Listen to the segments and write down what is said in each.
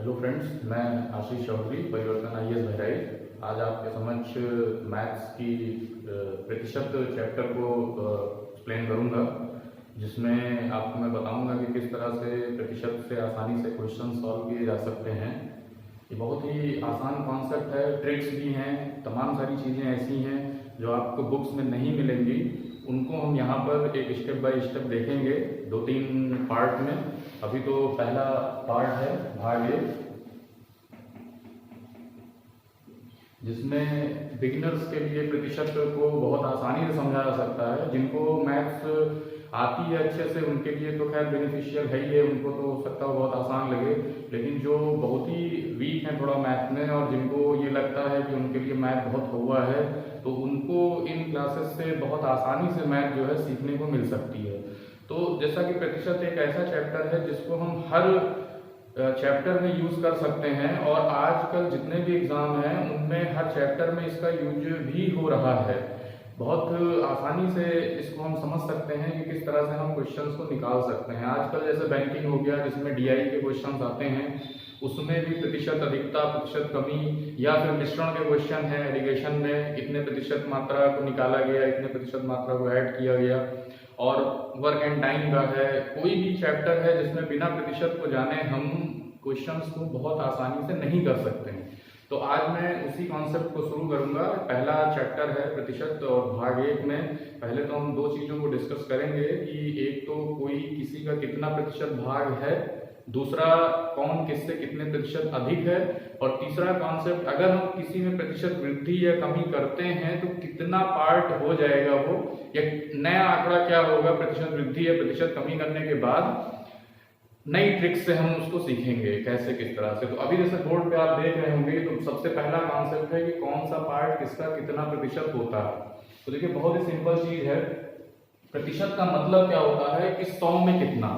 Hello friends, मैं आशीष चौधरी, परिवर्तन IAS Bahraich. आज आपके समक्ष मैथ्स की प्रतिशत चैप्टर को एक्सप्लेन करूंगा, जिसमें आपको मैं बताऊंगा कि किस तरह से प्रतिशत से आसानी से क्वेश्चन सॉल्व किए जा सकते हैं। ये बहुत ही आसान कॉन्सेप्ट है, ट्रिक्स भी हैं, तमाम सारी चीज़ें ऐसी हैं जो आपको बुक्स में नहीं मिलेंगी। उनको हम यहाँ पर एक स्टेप बाय स्टेप देखेंगे 2-3 पार्ट में। अभी तो पहला पार्ट है भाग 1, जिसमें बिगिनर्स के लिए प्रतिशत को बहुत आसानी से समझा जा सकता है। जिनको मैथ्स आती है अच्छे से उनके लिए तो खैर बेनिफिशियल है ही है, उनको तो हो सकता है बहुत आसान लगे। लेकिन जो बहुत ही वीक हैं थोड़ा मैथ में और जिनको ये लगता है कि उनके लिए मैथ बहुत हुआ है, तो उनको इन क्लासेस से बहुत आसानी से मैथ जो है सीखने को मिल सकती है। तो जैसा कि प्रतिशत एक ऐसा चैप्टर है जिसको हम हर चैप्टर में यूज कर सकते हैं, और आजकल जितने भी एग्जाम हैं उनमें हर चैप्टर में इसका यूज भी हो रहा है। बहुत आसानी से इसको हम समझ सकते हैं कि किस तरह से हम क्वेश्चंस को निकाल सकते हैं। आजकल जैसे बैंकिंग हो गया, जिसमें डीआई के क्वेश्चंस आते हैं, उसमें भी प्रतिशत अधिकता, प्रतिशत कमी, या फिर मिश्रण के क्वेश्चन है। एलिगेशन में इतने प्रतिशत मात्रा को निकाला गया, इतने प्रतिशत मात्रा को ऐड किया गया, और वर्क एंड टाइम का है। कोई भी चैप्टर है जिसमें बिना प्रतिशत को जाने हम क्वेश्चंस को बहुत आसानी से नहीं कर सकते हैं। तो आज मैं उसी कॉन्सेप्ट को शुरू करूंगा। पहला चैप्टर है प्रतिशत, और भाग 1 में पहले तो हम 2 चीजों को डिस्कस करेंगे कि एक तो कोई किसी का कितना प्रतिशत भाग है, दूसरा कौन किससे कितने प्रतिशत अधिक है, और तीसरा कॉन्सेप्ट अगर हम किसी में प्रतिशत वृद्धि या कमी करते हैं तो कितना पार्ट हो जाएगा वो, या नया आंकड़ा क्या होगा प्रतिशत वृद्धि या प्रतिशत कमी करने के बाद। नई ट्रिक्स से हम उसको सीखेंगे कैसे किस तरह से। तो अभी जैसे बोर्ड पे आप देख रहे होंगे, तो सबसे पहला कॉन्सेप्ट है कि कौन सा पार्ट किसका कितना प्रतिशत होता है। तो देखिए बहुत ही सिंपल चीज है। प्रतिशत का मतलब क्या होता है कि 100 में कितना,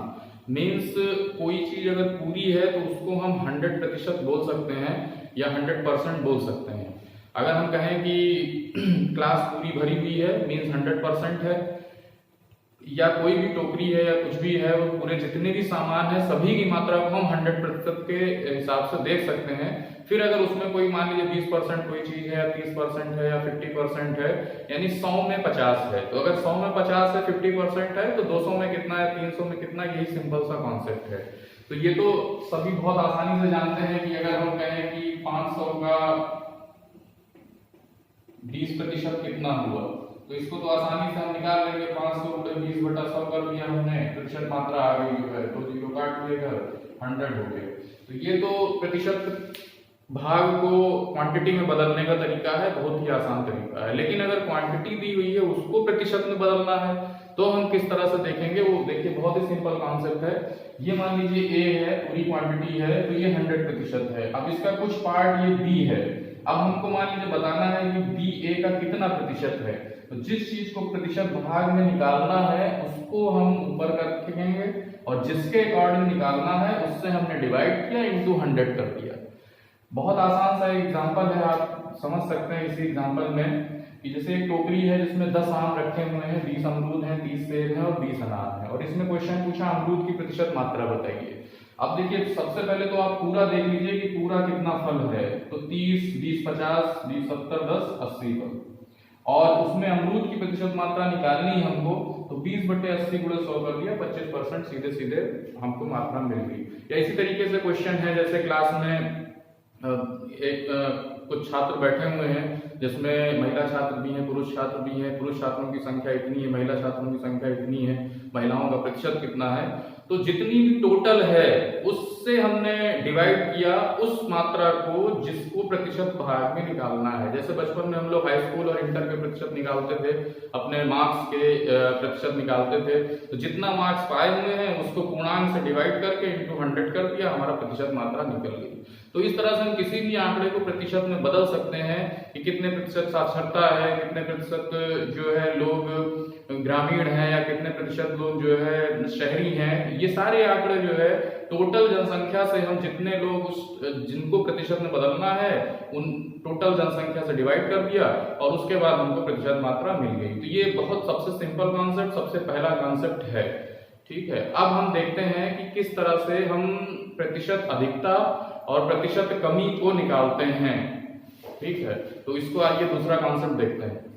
मीन्स कोई चीज अगर पूरी है तो उसको हम 100% बोल सकते हैं या 100% बोल सकते हैं। अगर हम कहें कि क्लास पूरी भरी हुई है मीन्स 100% है, या कोई भी टोकरी है या कुछ भी है, वो पूरे जितने भी सामान है सभी की मात्रा को हम 100% के हिसाब से देख सकते हैं। फिर अगर उसमें कोई मान लीजिए 20% कोई चीज है, या 30% है, या 50% है, यानी 100 में 50 है। तो अगर 100 में 50 है, 50% है, तो 200 में कितना है, 300 में कितना, यही सिंपल सा कॉन्सेप्ट है। तो ये तो सभी बहुत आसानी से जानते हैं कि अगर हम कहें कि 500 का 20% कितना हुआ, तो इसको तो आसानी से हम निकाल लेंगे। 500 × 20/100 कर दिया हमने, प्रतिशत मात्रा आ गई जो है, तो 0 काट लेगा, 100 हो गया। तो ये तो प्रतिशत भाग को क्वांटिटी में बदलने का तरीका है, बहुत ही आसान तरीका है। लेकिन अगर क्वांटिटी दी हुई है उसको प्रतिशत में बदलना है तो हम किस तरह से देखेंगे, वो देखिए बहुत ही सिंपल कॉन्सेप्ट है। ये मान लीजिए ए है, पूरी क्वांटिटी है, तो ये 100% है। अब इसका कुछ पार्ट ये बी है। अब हमको मान लीजिए बताना है कि बी ए का कितना प्रतिशत है। तो जिस चीज को प्रतिशत भाग में निकालना है उसको हम ऊपर कर रखेंगे, और जिसके अकॉर्डिंग निकालना है उससे हमने डिवाइड किया, इंटू 100 कर दिया। बहुत आसान सा एग्जांपल है, आप समझ सकते हैं इसी एग्जांपल में कि जैसे एक टोकरी है जिसमें 10 आम रखे हुए हैं, 20 अमरूद हैं, 30 सेब हैं और 20 अनार हैं, और इसमें क्वेश्चन पूछा अमरूद की प्रतिशत मात्रा बताइए। अब देखिए सबसे पहले तो आप पूरा देख लीजिए कि पूरा कितना फल है। तो 30, 20 50, 20 70, 10 80 फल, और उसमें अमरूद की प्रतिशत मात्रा निकालनी है हमको, तो 20/80 × 100 कर दिया, 25% सीधे सीधे हमको मात्रा मिल गई। या इसी तरीके से क्वेश्चन है, जैसे क्लास में कुछ छात्र बैठे हुए हैं, जिसमें महिला छात्र भी हैं, पुरुष छात्र भी हैं। पुरुष छात्रों की संख्या इतनी है, महिला छात्रों की संख्या इतनी है, महिलाओं का प्रतिशत कितना है, तो जितनी भी टोटल है उससे हमने डिवाइड किया उस मात्रा को जिसको प्रतिशत भाग में निकालना है। जैसे बचपन में हम लोग हाई स्कूल और इंटर के प्रतिशत निकालते थे, अपने मार्क्स के प्रतिशत निकालते थे, तो जितना मार्क्स पाए हुए हैं उसको पूर्णांक से डिवाइड करके इंटू 100 कर दिया, हमारा प्रतिशत मात्रा निकल गई। तो इस तरह से हम किसी भी आंकड़े को प्रतिशत में बदल सकते हैं कि कितने प्रतिशत साक्षरता है, कितने प्रतिशत जो है लोग ग्रामीण हैं, या कितने प्रतिशत लोग जो है शहरी हैं। ये सारे आंकड़े जो है टोटल जनसंख्या से हम जितने लोग जिनको प्रतिशत में बदलना है उन टोटल जनसंख्या से डिवाइड कर दिया, और उसके बाद हमको प्रतिशत मात्रा मिल गई। तो ये बहुत सबसे सिंपल कॉन्सेप्ट, सबसे पहला कॉन्सेप्ट है। ठीक है, अब हम देखते हैं कि किस तरह से हम प्रतिशत अधिकता और प्रतिशत कमी को निकालते हैं। ठीक है, तो इसको आइए दूसरा कॉन्सेप्ट देखते हैं।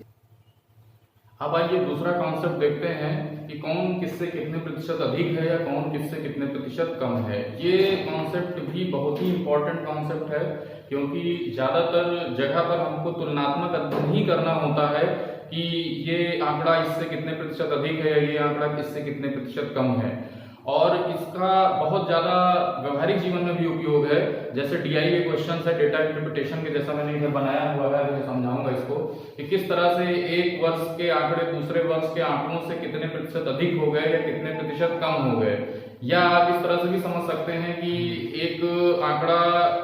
अब आइए दूसरा कॉन्सेप्ट देखते हैं कि कौन किससे कितने प्रतिशत अधिक है या कौन किससे कितने प्रतिशत कम है। ये कॉन्सेप्ट भी बहुत ही इंपॉर्टेंट कॉन्सेप्ट है, क्योंकि ज्यादातर जगह पर हमको तुलनात्मक अध्ययन ही करना होता है कि ये आंकड़ा इससे कितने प्रतिशत अधिक है या ये आंकड़ा इससे कितने प्रतिशत कम है। और इसका बहुत ज्यादा व्यवहारिक जीवन में भी उपयोग है। जैसे डीआई के क्वेश्चन है डेटा इंटरप्रिटेशन के, जैसा मैंने इधर बनाया हुआ है, मैं समझाऊंगा इसको कि किस तरह से एक वर्ष के आंकड़े दूसरे वर्ष के आंकड़ों से कितने प्रतिशत अधिक हो गए या कितने प्रतिशत कम हो गए। या आप इस तरह से भी समझ सकते हैं कि एक आंकड़ा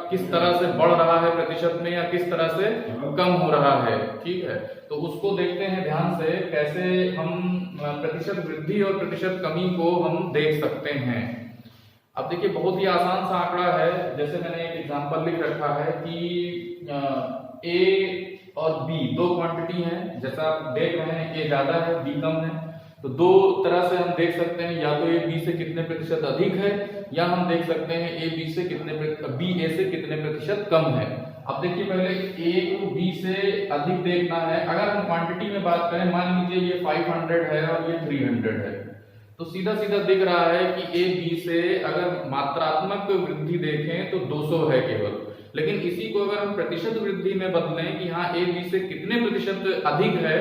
किस तरह से बढ़ रहा है प्रतिशत में या किस तरह से कम हो रहा है। ठीक है, तो उसको देखते हैं ध्यान से, कैसे हम प्रतिशत वृद्धि और प्रतिशत कमी को हम देख सकते हैं। अब देखिए बहुत ही आसान सा आंकड़ा है। जैसे मैंने एक एग्जांपल लिख रखा है कि ए और बी दो क्वांटिटी हैं। जैसा आप देख रहे हैं ए ज्यादा है बी कम है, तो दो तरह से हम देख सकते हैं, या तो ए बी से कितने प्रतिशत अधिक है या हम देख सकते हैं ए बी से कितने बी ए से कितने प्रतिशत कम है। अब देखिए पहले ए को बी से अधिक देखना है। अगर हम क्वांटिटी में बात करें, मान लीजिए ये 500 है और ये 300 है, तो सीधा सीधा दिख रहा है कि ए बी से अगर मात्रात्मक वृद्धि देखें तो 200 है केवल। लेकिन इसी को अगर हम प्रतिशत वृद्धि में बदलें कि हाँ ए बी से कितने प्रतिशत अधिक है,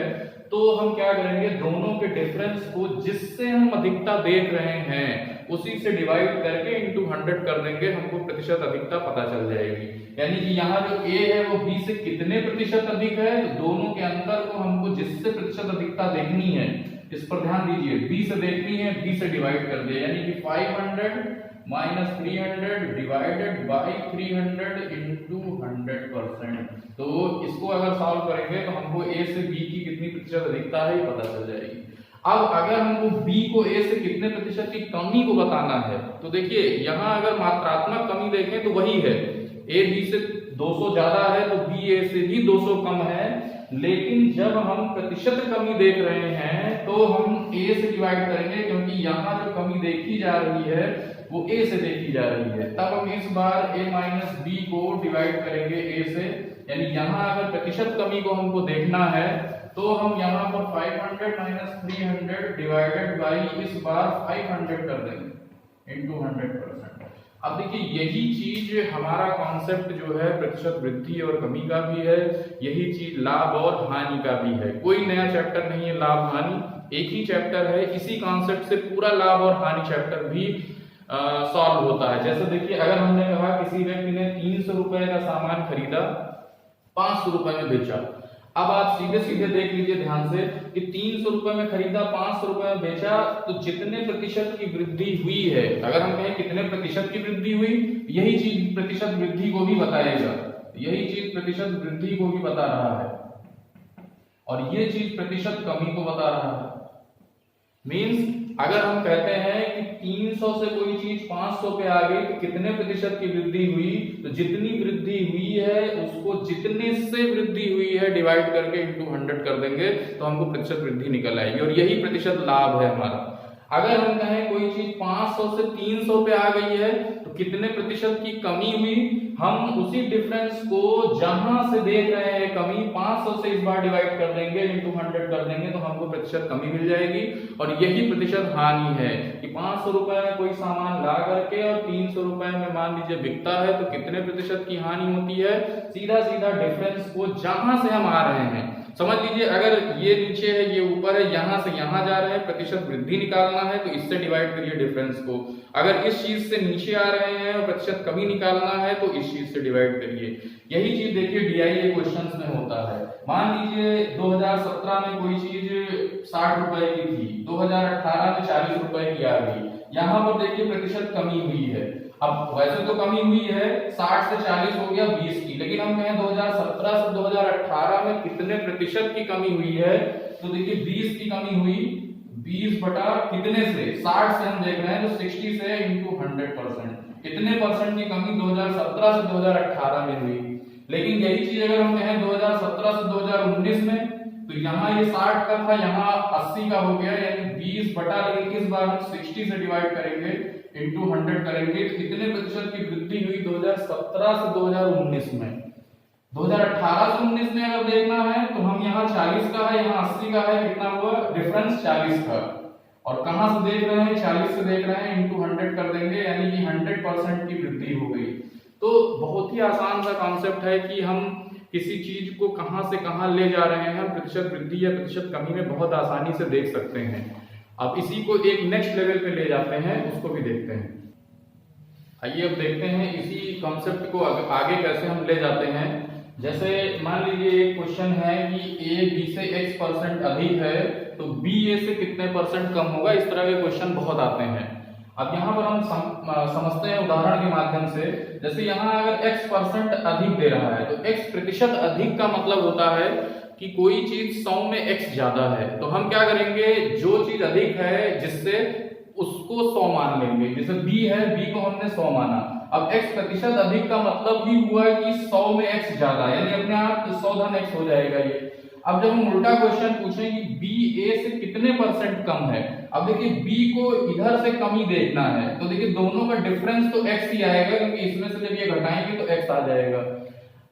तो हम क्या करेंगे, दोनों के डिफरेंस को जिससे हम अधिकता देख रहे हैं उसी से डिवाइड करके इनटू 100 कर देंगे, हमको प्रतिशत अधिकता पता चल जाएगी। यानी कि यहाँ जो ए है वो बी से कितने प्रतिशत अधिक है, तो दोनों के अंतर को हमको जिससे प्रतिशत अधिकता देखनी है, इस पर ध्यान दीजिए, बी से देखनी है, बी से डिवाइड कर दिया। यानी कि 500 माइनस 300 डिवाइडेड बाई 300 इंटू 100%। तो इसको अगर सॉल्व करेंगे तो हमको ए से बी की कितनी प्रतिशत अधिकता है ये पता चल जाएगी। अब अगर हमको बी को ए से कितने प्रतिशत की कमी को बताना है, तो देखिए यहाँ अगर मात्रात्मक कमी देखें तो वही है, ए बी से 200 ज्यादा है तो बी ए से भी 200 कम है। लेकिन जब हम प्रतिशत कमी देख रहे हैं तो हम ए से डिवाइड करेंगे, क्योंकि यहाँ जो कमी देखी जा रही है वो ए से देखी जा रही है। तब हम इस बार ए माइनस बी को डिवाइड करेंगे ए से। यानी यहाँ अगर प्रतिशत कमी को हमको देखना है तो हम यहाँ पर 500 माइनस 300 डिवाइडेड बाई इस बार 500 कर देंगे इंटू 100%। अब देखिए यही चीज हमारा कॉन्सेप्ट जो है प्रतिशत वृद्धि और कमी का भी है, यही चीज लाभ और हानि का भी है। कोई नया चैप्टर नहीं है लाभ हानि, एक ही चैप्टर है। इसी कॉन्सेप्ट से पूरा लाभ और हानि चैप्टर भी सॉल्व होता है। जैसे देखिए अगर हमने कहा किसी व्यक्ति ने 300 रुपए का सामान खरीदा, 500 रुपए में बेचा। अब आप सीधे सीधे देख लीजिए ध्यान से कि 300 रुपए में खरीदा, 500 रुपए में बेचा, तो जितने प्रतिशत की वृद्धि हुई है, अगर हम कहें कितने प्रतिशत की वृद्धि हुई, यही चीज प्रतिशत वृद्धि को भी बताएगा, यही चीज प्रतिशत वृद्धि को भी बता रहा है और ये चीज प्रतिशत कमी को बता रहा है। मीन्स अगर हम कहते हैं कि 300 से कोई चीज 500 पे आ गई तो कितने प्रतिशत की वृद्धि हुई, तो जितनी वृद्धि हुई है उसको जितने से वृद्धि हुई है डिवाइड करके इंटू 100 कर देंगे तो हमको प्रतिशत वृद्धि निकल आएगी और यही प्रतिशत लाभ है हमारा। अगर हम कहें कोई चीज 500 से 300 पे आ गई है तो कितने प्रतिशत की कमी हुई, हम उसी डिफरेंस को जहां से देख रहे हैं कमी 500 से इस बार डिवाइड कर देंगे इंटू 100 कर देंगे तो हमको प्रतिशत कमी मिल जाएगी। और यही प्रतिशत हानि है कि 500 रुपए में कोई सामान ला करके और 300 रुपए में मान लीजिए बिकता है तो कितने प्रतिशत की हानि होती है, सीधा सीधा डिफरेंस को जहां से हम आ रहे हैं, समझ लीजिए अगर ये नीचे है ये ऊपर है, यहां से यहां जा रहे हैं, प्रतिशत वृद्धि निकालना है तो इससे डिवाइड करिए डिफरेंस को। अगर इस चीज से नीचे आ रहे हैं और प्रतिशत कमी निकालना है तो इस चीज से डिवाइड करिए। यही चीज देखिए डीआईए क्वेश्चंस में होता है। मान लीजिए 2017 में कोई चीज 60 रुपए की थी, 2018 में 40 रुपए की आ गई, यहाँ पर देखिए प्रतिशत कमी हुई है। अब वैसे तो कमी हुई है 60 से 40 हो गया 20 की, लेकिन हम कहें 2017 से 2018 में कितने प्रतिशत की कमी हुई है, तो देखिए 20 की कमी हुई, 20 बटा कितने से 60 से हम देख रहे हैं तो 60 से इंटू 100%, कितने परसेंट की कमी 2017 से 2018 में हुई। लेकिन यही चीज अगर हम कहें 2017 से 2019 में तो यहाँ ये 60 का था, यहाँ 80 का हो गया, यानी 20 बटा, लेकिन इस बार हम 60 से डिवाइड करेंगे, इंटू 100 करेंगे, तो कितने प्रतिशत की वृद्धि हुई 2017 से 2019 में। 2018 से 19 में अगर देखना है तो हम यहाँ 40 का है, यहाँ 80 का है, कितना हुआ डिफरेंस 40 का, और कहां से देख रहे हैं 40 से देख रहे हैं, इंटू 100 कर देंगे, यानी कि 100% की वृद्धि हो गई। तो बहुत ही आसान सा कॉन्सेप्ट है कि हम किसी चीज को कहां से कहां ले जा रहे हैं, प्रतिशत वृद्धि या प्रतिशत कमी में बहुत आसानी से देख सकते हैं। अब इसी को एक नेक्स्ट लेवल पे ले जाते हैं, उसको भी देखते हैं। आइए अब देखते हैं इसी कॉन्सेप्ट को आगे कैसे हम ले जाते हैं। जैसे मान लीजिए एक क्वेश्चन है कि a b से x% अधिक है तो b a से कितने % कम होगा, इस तरह के क्वेश्चन बहुत आते हैं। अब यहाँ पर हम समझते हैं उदाहरण के माध्यम से। जैसे यहाँ अगर x% अधिक दे रहा है तो x प्रतिशत अधिक का मतलब होता है कि कोई चीज 100 में x ज्यादा है, तो हम क्या करेंगे, जो चीज अधिक है जिससे उसको 100 मान लेंगे। जैसे b है, b को हमने 100 माना, अब x प्रतिशत अधिक का मतलब ही हुआ कि 100 में x ज्यादा, यानी अपने आप 100 धन x हो जाएगा ये। अब जब हम उल्टा क्वेश्चन पूछें कि b a से कितने % कम है, अब देखिए b को इधर से कम ही देखना है, तो देखिए दोनों का डिफरेंस तो x ही आएगा, क्योंकि इसमें से जब ये घटाएंगे तो x आ जाएगा।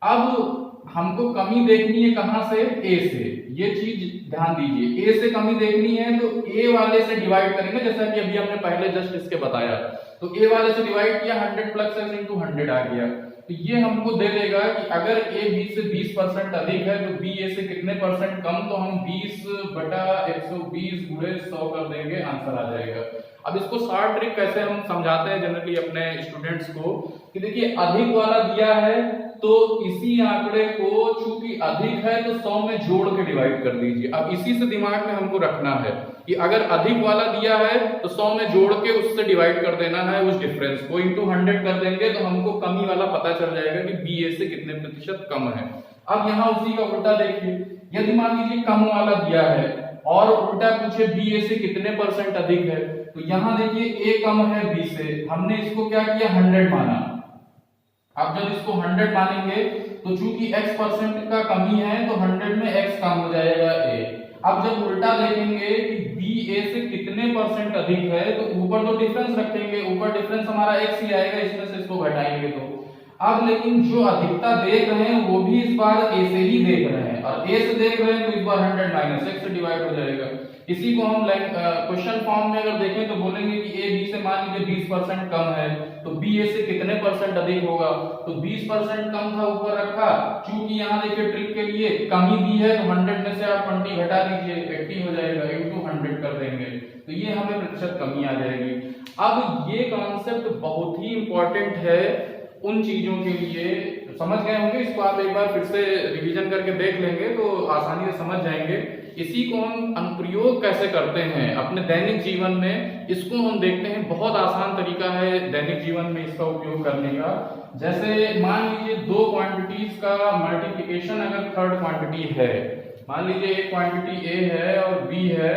अब हमको कमी देखनी है कहां से, a से, ये चीज ध्यान दीजिए, a से कमी देखनी है तो a वाले से डिवाइड करेंगे, जैसा कि अभी हमने पहले जस्ट इसके बताया। तो a वाले से डिवाइड किया, 100 प्लस x इंटू 100 आ गया, तो ये हमको दे देगा कि अगर a b से 20% अधिक है तो b a से कितने % कम, तो हम 20 बटा 120 गुणे 100 कर देंगे, आंसर आ जाएगा। अब इसको शॉर्ट ट्रिक कैसे हम समझाते हैं जनरली अपने स्टूडेंट्स को, कि देखिए अधिक वाला दिया है तो इसी आंकड़े को चूंकि अधिक है तो 100 में जोड़ के डिवाइड कर दीजिए। अब इसी से दिमाग में हमको रखना है कि अगर अधिक वाला दिया है तो 100 में जोड़ के उससे डिवाइड कर देना है उस डिफरेंस को, इंटू 100 कर देंगे तो हमको कमी वाला पता चल जाएगा कि बी ए से कितने प्रतिशत कम है। अब यहाँ उसी का उल्टा देखिए, यदि मान लीजिए कम वाला दिया है और उल्टा पूछे बी ए से कितने % अधिक है, तो यहाँ देखिए a कम है b से, हमने इसको क्या किया 100 माना। अब जब इसको 100 मानेंगे तो चूंकि x% का कमी है तो 100 में x कम हो जाएगा a। अब जब उल्टा देखेंगे कि b a से कितने % अधिक है, तो ऊपर तो डिफरेंस रखेंगे, ऊपर डिफरेंस हमारा x ही आएगा, इसमें से इसको घटाएंगे तो। अब लेकिन जो अधिकता देख रहे हैं वो भी इस बार a से ही देख रहे हैं, और a से देख रहे हैं तो इस बार 100 माइनस x से डिवाइड हो जाएगा। इसी को हम क्वेश्चन फॉर्म में अगर देखें तो बोलेंगे कि a b से मान लीजिए 20% कम है तो b a से कितने % अधिक होगा, तो 20% कम था ऊपर रखा, चूंकि यहाँ देखिए ट्रिक के लिए कमी दी है तो 100 में से आप 20 घटा दीजिए, 80 हो जाएगा, इंटू 100 कर देंगे तो ये हमें प्रतिशत कमी आ जाएगी। अब ये कॉन्सेप्ट बहुत ही इंपॉर्टेंट है उन चीजों के लिए, समझ गए होंगे, इसको आप एक बार फिर से रिवीजन करके देख लेंगे तो आसानी से समझ जाएंगे। इसी को हम अनुप्रयोग कैसे करते हैं अपने दैनिक जीवन में, इसको हम देखते हैं। बहुत आसान तरीका है दैनिक जीवन में इसका उपयोग करने का। जैसे मान लीजिए दो क्वांटिटीज का मल्टीप्लिकेशन अगर थर्ड क्वांटिटी है, मान लीजिए एक क्वांटिटी a है और b है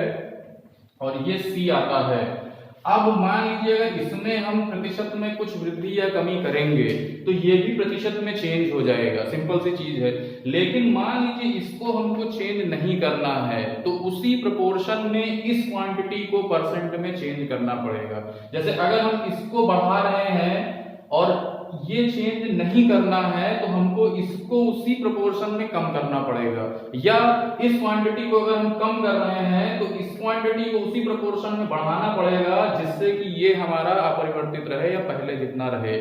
और ये c आता है। अब मान लीजिए अगर इसमें हम प्रतिशत में कुछ वृद्धि या कमी करेंगे तो ये भी प्रतिशत में चेंज हो जाएगा, सिंपल सी चीज है। लेकिन मान लीजिए इसको हमको चेंज नहीं करना है तो उसी प्रोपोर्शन में इस क्वांटिटी को % में चेंज करना पड़ेगा। जैसे अगर हम इसको बढ़ा रहे हैं और ये चेंज नहीं करना है तो हमको इसको उसी प्रोपोर्शन में कम करना पड़ेगा, या इस क्वांटिटी को अगर हम कम कर रहे हैं तो इस क्वांटिटी को उसी प्रोपोर्शन में बढ़ाना पड़ेगा जिससे कि ये हमारा अपरिवर्तित रहे या पहले जितना रहे।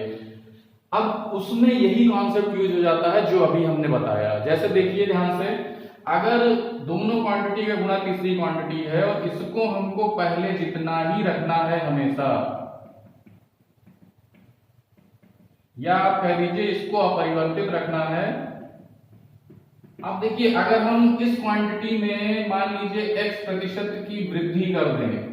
अब उसमें यही कॉन्सेप्ट यूज हो जाता है जो अभी हमने बताया। जैसे देखिए ध्यान से, अगर दोनों क्वांटिटी का गुणा तीसरी क्वांटिटी है और इसको हमको पहले जितना ही रखना है हमेशा, या आप कह दीजिए इसको अपरिवर्तित रखना है। अब देखिए अगर हम इस क्वांटिटी में मान लीजिए x% की वृद्धि कर दें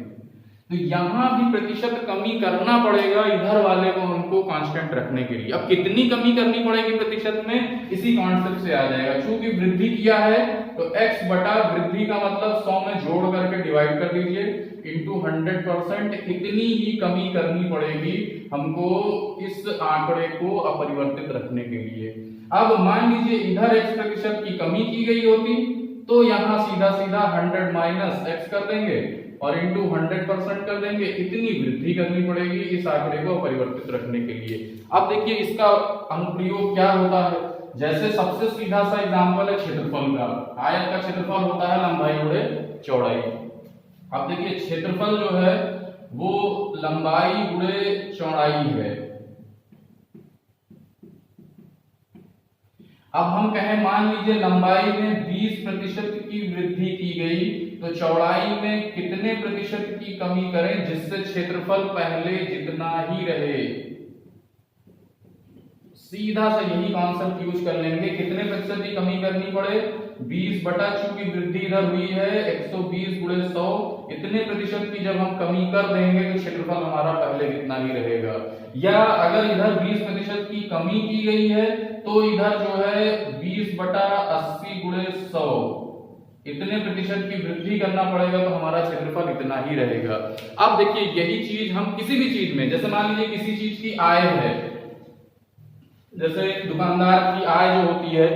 तो यहां भी प्रतिशत कमी करना पड़ेगा इधर वाले को हमको कांस्टेंट रखने के लिए। अब कितनी कमी करनी पड़ेगी प्रतिशत में, इसी कॉन्सेप्ट से आ जाएगा। चूंकि वृद्धि किया है तो x बटा वृद्धि का मतलब 100 में जोड़ करके डिवाइड कर दीजिए, इंटू 100%। इतनी ही कमी करनी पड़ेगी हमको इस आंकड़े को अपरिवर्तित रखने के लिए। अब मान लीजिए इधर x% की कमी की गई होती तो यहाँ सीधा सीधा 100 माइनस x कर देंगे और इंटू 100% कर देंगे। इतनी वृद्धि करनी पड़ेगी इस आंकड़े को परिवर्तित रखने के लिए। अब देखिए इसका अनुप्रयोग क्या होता है। जैसे सबसे सीधा सा एग्जांपल है क्षेत्रफल का। आयत का क्षेत्रफल होता है लंबाई गुणे चौड़ाई। अब देखिए क्षेत्रफल जो है वो लंबाई गुणे चौड़ाई है। अब हम कहें मान लीजिए लंबाई में 20% की वृद्धि की गई, तो चौड़ाई में कितने प्रतिशत की कमी करें जिससे क्षेत्रफल पहले जितना ही रहे। सीधा सा यही कॉन्सेप्ट यूज कर लेंगे। कितने प्रतिशत की कमी करनी पड़े, 20 बटा चूंकि वृद्धि इधर हुई है 120 गुणे 100, इतने प्रतिशत की जब हम कमी कर देंगे तो क्षेत्रफल हमारा पहले जितना ही रहेगा। या अगर इधर 20% की कमी की गई है तो इधर जो है 20 बटा 80 गुणे 100, इतने प्रतिशत की वृद्धि करना पड़ेगा तो हमारा क्षेत्रफल इतना ही रहेगा। अब देखिए यही चीज हम किसी भी चीज में, जैसे मान लीजिए किसी चीज की आय है, जैसे दुकानदार की आय जो होती है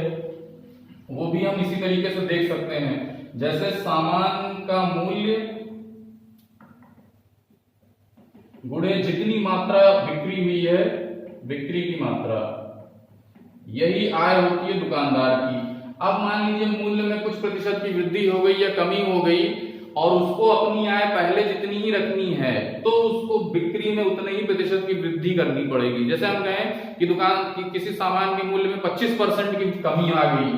वो भी हम इसी तरीके से देख सकते हैं। जैसे सामान का मूल्य गुणे जितनी मात्रा बिक्री हुई है, बिक्री की मात्रा, यही आय होती है दुकानदार की। अब मान लीजिए मूल्य में कुछ प्रतिशत की वृद्धि हो गई या कमी हो गई और उसको अपनी आय पहले जितनी ही रखनी है तो उसको बिक्री में उतने ही प्रतिशत की वृद्धि करनी पड़ेगी। जैसे हम कहें कि दुकान की किसी सामान के मूल्य में 25% की कमी आ गई,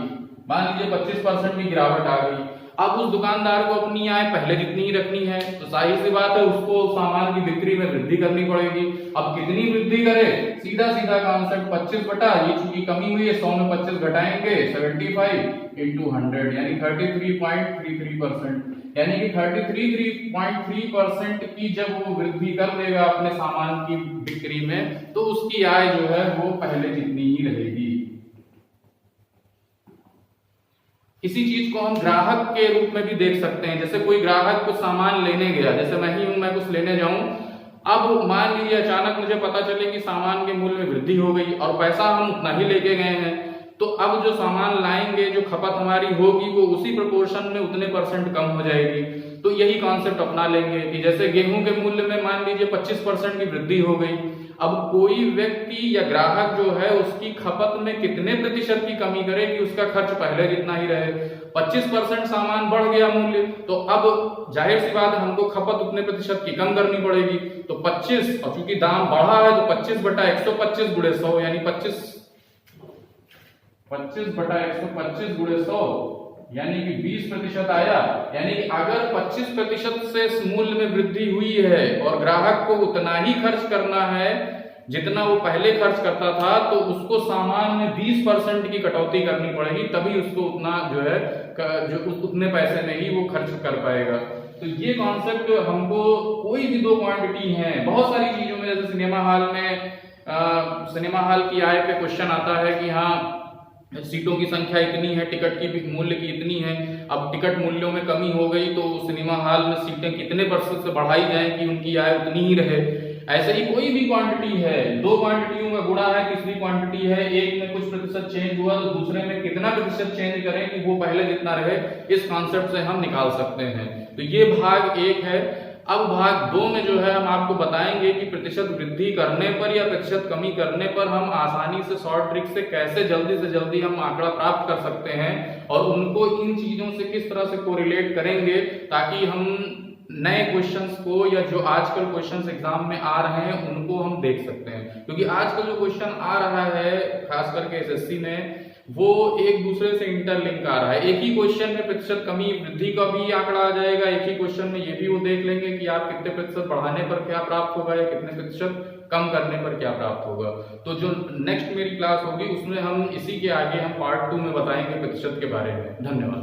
मान लीजिए 25% की गिरावट आ गई। अब उस दुकानदार को अपनी आय पहले जितनी ही रखनी है तो जाहिर सी बात है उसको सामान की बिक्री में वृद्धि करनी पड़ेगी। अब कितनी वृद्धि करे, सीधा सीधा कॉन्सेप्ट 25 बटा ये चूंकि कमी हुई है 100 में 25 घटाएंगे 75 इंटू 100 यानी 33.33%, यानी कि 33.3% की जब वो वृद्धि कर देगा अपने सामान की बिक्री में तो उसकी आय जो है वो पहले जितनी ही रहेगी। इसी चीज को हम ग्राहक के रूप में भी देख सकते हैं। जैसे कोई ग्राहक कुछ सामान लेने गया, जैसे मैं ही हूं, मैं कुछ लेने जाऊं, अब मान लीजिए अचानक मुझे पता चले कि सामान के मूल्य में वृद्धि हो गई और पैसा हम उतना ही लेके गए हैं, तो अब जो सामान लाएंगे, जो खपत हमारी होगी वो उसी प्रोपोर्शन में उतने परसेंट कम हो जाएगी। तो यही कॉन्सेप्ट अपना लेंगे कि जैसे गेहूं के मूल्य में मान लीजिए 25% की वृद्धि हो गई, अब कोई व्यक्ति या ग्राहक जो है उसकी खपत में कितने प्रतिशत की कमी करे कि उसका खर्च पहले जितना ही रहे। 25% सामान बढ़ गया मूल्य, तो अब जाहिर सी बात है हमको खपत उतने प्रतिशत की कम करनी पड़ेगी। तो 25, और चूंकि दाम बढ़ा है तो 25 बटा 125 गुणे 100 यानी 25 बटा 125 गुणे 100 यानी कि 20% आया। यानी कि अगर 25% से मूल्य में वृद्धि हुई है और ग्राहक को उतना ही खर्च करना है जितना वो पहले खर्च करता था, तो उसको सामान में 20% की कटौती करनी पड़ेगी, तभी उसको उतना जो है उतने पैसे में ही वो खर्च कर पाएगा। तो ये कॉन्सेप्ट हमको कोई भी दो क्वांटिटी है बहुत सारी चीजों में, जैसे सिनेमा हॉल में सिनेमा हॉल की आय पे क्वेश्चन आता है कि हाँ सीटों की संख्या इतनी है, टिकट की मूल्य की इतनी है, अब टिकट मूल्यों में कमी हो गई तो सिनेमा हॉल में सीटें कितने % से बढ़ाई जाएं कि उनकी आय उतनी ही रहे। ऐसे ही कोई भी क्वांटिटी है, दो क्वांटिटियों का गुणा है, तीसरी क्वांटिटी है, एक में कुछ प्रतिशत चेंज हुआ तो दूसरे में कितना प्रतिशत चेंज करें कि वो पहले जितना रहे, इस कॉन्सेप्ट से हम निकाल सकते हैं। तो ये भाग 1 है। अब भाग 2 में जो है हम आपको बताएंगे कि प्रतिशत वृद्धि करने पर या प्रतिशत कमी करने पर हम आसानी से शॉर्ट ट्रिक से कैसे जल्दी से जल्दी हम आंकड़ा प्राप्त कर सकते हैं और उनको इन चीजों से किस तरह से कोरिलेट करेंगे ताकि हम नए क्वेश्चंस को या जो आजकल क्वेश्चंस एग्जाम में आ रहे हैं उनको हम देख सकते हैं। क्योंकि आजकल जो क्वेश्चन आ रहा है खास करके एसएससी में वो एक दूसरे से इंटरलिंक आ रहा है। एक ही क्वेश्चन में प्रतिशत कमी वृद्धि का भी आंकड़ा आ जाएगा, एक ही क्वेश्चन में ये भी वो देख लेंगे कि आप कितने प्रतिशत बढ़ाने पर क्या प्राप्त होगा या कितने प्रतिशत कम करने पर क्या प्राप्त होगा। तो जो नेक्स्ट मेरी क्लास होगी उसमें हम इसी के आगे हम पार्ट 2 में बताएंगे प्रतिशत के बारे में। धन्यवाद।